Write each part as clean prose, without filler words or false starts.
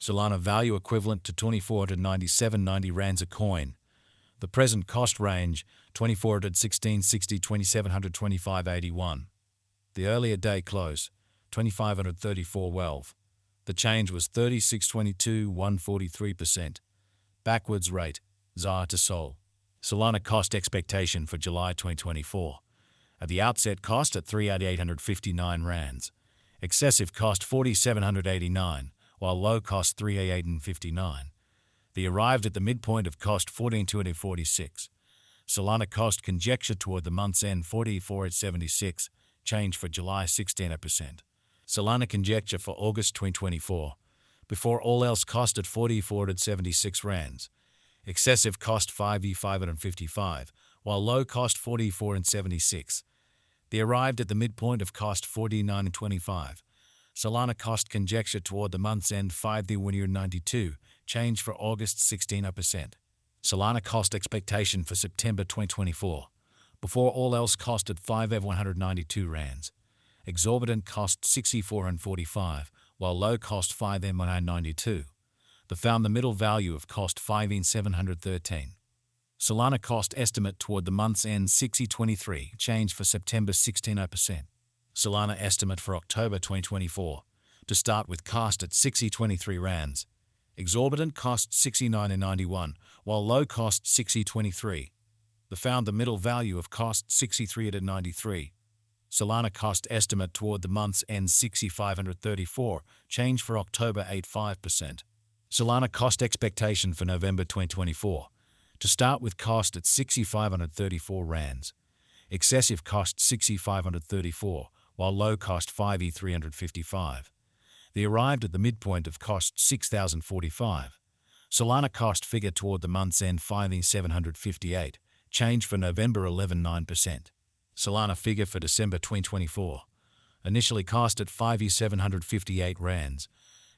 Solana value equivalent to 2,497.90 rands a coin. The present cost range 2,416.60 2,725.81. The earlier day close 2,534.12. The change was 36.22 143%. Backwards rate ZAR to SOL. Solana cost expectation for July 2024. At the outset cost at 3,859 rands. Excessive cost 4,789, while low cost 3,859. The arrived at the midpoint of cost 14,246. Solana cost conjecture toward the month's end 44,876, change for July 16%. Solana conjecture for August 2024. Before all else cost at 44,876 rands. Excessive cost 5,555, while low cost 44,876. They arrived at the midpoint of cost 49.25. Solana cost conjecture toward the month's end 5,192, change for August 16%. Solana cost expectation for September 2024. Before all else cost at 5,192 rands. Exorbitant cost 64.45, while low cost 5,192. The found the middle value of cost 5,713. Solana cost estimate toward the month's end 60.23, change for September 16%. Solana estimate for October 2024. To start with cost at 60.23 rands. Exorbitant cost 69.91, while low cost 60.23. The found the middle value of cost 63.93. Solana cost estimate toward the month's end 6,534, change for October 85%. Solana cost expectation for November 2024. To start with cost at 6,534 rands. Excessive cost 6,534, while low cost 5,355. They arrived at the midpoint of cost 6,045. Solana cost figure toward the month's end 5,758, change for November 11.9%. Solana figure for December 2024. Initially cost at 5,758 rands.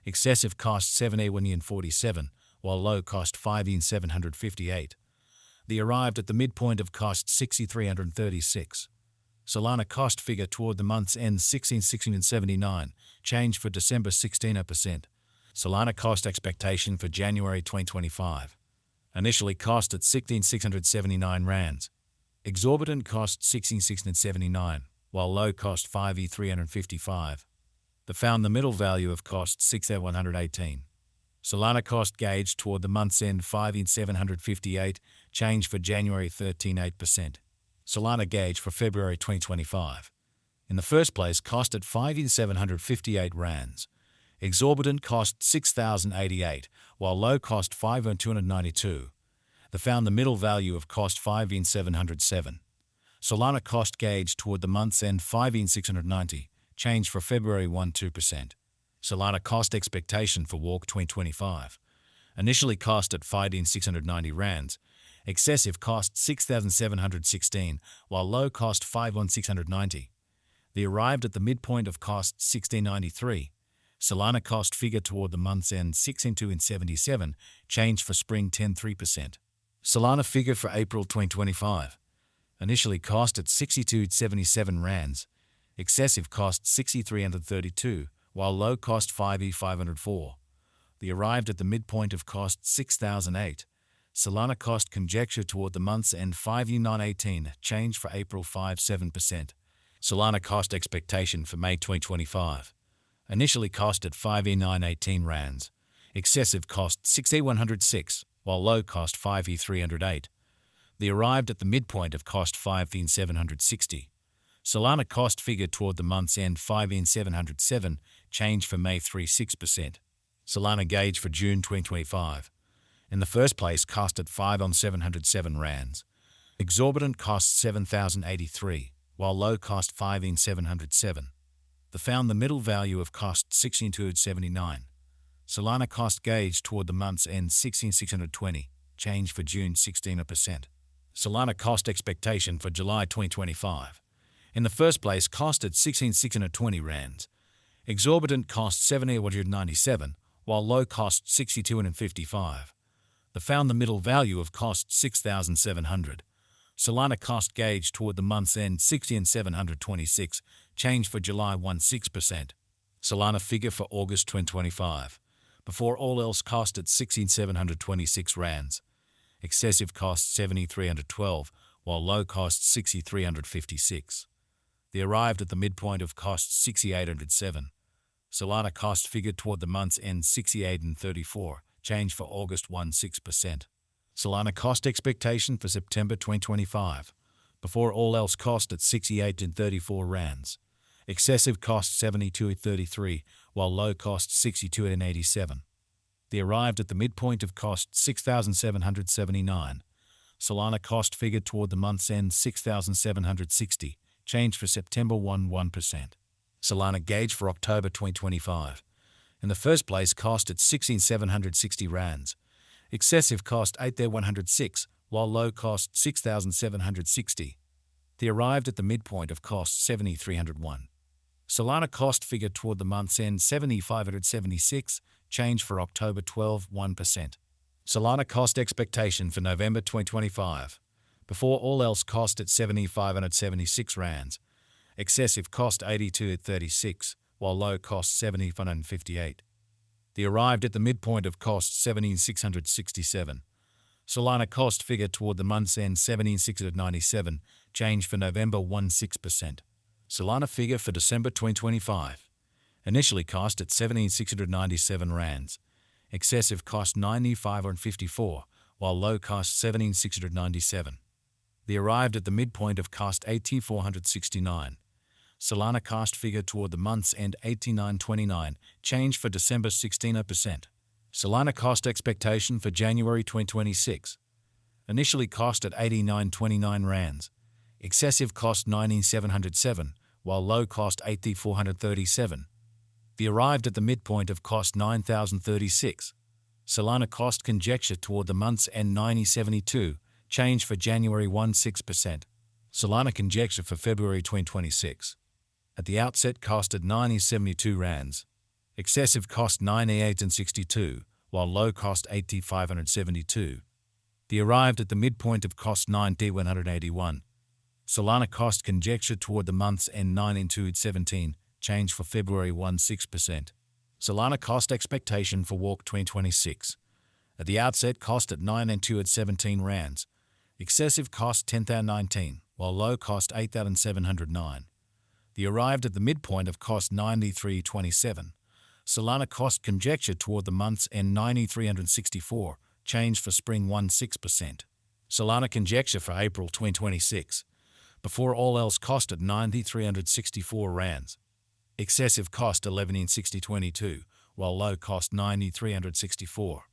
Excessive cost 7,147, while low cost 5,758. They arrived at the midpoint of cost 6,336. Solana cost figure toward the month's end 16,679, change for December 16%. Solana cost expectation for January 2025. Initially cost at 16,679 rands. Exorbitant cost 16,679, while low cost 5,355. The found the middle value of cost 6,118. Solana cost gauge toward the month's end 5,758, change for January 13.8%. Solana gauge for February 2025. In the first place cost at 5,758 rands. Exorbitant cost 6,088, while low cost 5,292. The found the middle value of cost 5,707. Solana cost gauge toward the month's end 5,690, change for February 1.2%. Solana cost expectation for Walk 2025. Initially cost at 5,690 rands. Excessive cost 6,716, while low cost 5,690. They arrived at the midpoint of cost 1,693. Solana cost figure toward the month's end 6,277, change for spring 10.3%. Solana figure for April 2025. Initially cost at 62.77 rands. Excessive cost 6,332, while low cost 5,504. They arrived at the midpoint of cost 6,008. Solana cost conjecture toward the month's end 5,918, change for April 5.7%. Solana cost expectation for May 2025. Initially cost at 5,918 rands. Excessive cost 6,106, while low cost 5,308. They arrived at the midpoint of cost 5,760. Solana cost figure toward the month's end 5,707, change for May 3.6%. Solana gauge for June 2025. In the first place cost at 5,707 rands. Exorbitant cost 7,083, while low cost 5,707. The found the middle value of cost 16,279. Solana cost gauge toward the month's end 16,620, change for June 16%. Solana cost expectation for July 2025. In the first place cost at 16,620 rands. Exorbitant cost 7,197, while low cost 62.55. The found the middle value of cost 6,700. Solana cost gauge toward the month's end 60,726, change for July 16%. Solana figure for August 2025. before all else cost at 16,726 rands. Excessive cost 7,312, while low cost 6,356. They arrived at the midpoint of cost 6,807. Solana cost figure toward the month's end 68.34, change for August 16%. Solana cost expectation for September 2025, before all else cost at 68.34 rands. Excessive cost 72.33, while low cost 62.87. They arrived at the midpoint of cost 6,779. Solana cost figure toward the month's end 6,760, change for September 1%. Solana gauge for October 2025. In the first place, cost at 16,760 rands. Excessive cost 8,106, while low cost 6,760. They arrived at the midpoint of cost 7,301. Solana cost figure toward the month's end 7,576, change for October 1%. Solana cost expectation for November 2025. Before all else cost at 7,576 rands. Excessive cost 82.36, while low cost 7,558. They arrived at the midpoint of cost 7,667. Solana cost figure toward the month's end 7,697, change for November 16%. Solana figure for December 2025. Initially cost at 7,697 rands. Excessive cost 9,554, while low cost 7,697. They arrived at the midpoint of cost 8,469. Solana cost figure toward the month's end 89.29, change for December 16%. Solana cost expectation for January 2026. Initially cost at 89.29 rands. Excessive cost 19,707, while low cost 8,437. They arrived at the midpoint of cost 9,036. Solana cost conjecture toward the month's end 90.72, change for January 16%. Solana conjecture for February 2026. At the outset cost at 90.72 rands. Excessive cost 98.62, while low cost 8,572. They arrived at the midpoint of cost 9,181. Solana cost conjecture toward the month's end 9.17, change for February 16%. Solana cost expectation for Walk 2026. At the outset cost at 9.17 rands. Excessive cost 10,019, while low cost 8,709. They arrived at the midpoint of cost 93.27. Solana cost conjecture toward the month's end 90,364, change for spring 16%. Solana conjecture for April 2026. Before all else cost at 90,364 rands. Excessive cost 11,6022, while low cost 90,364.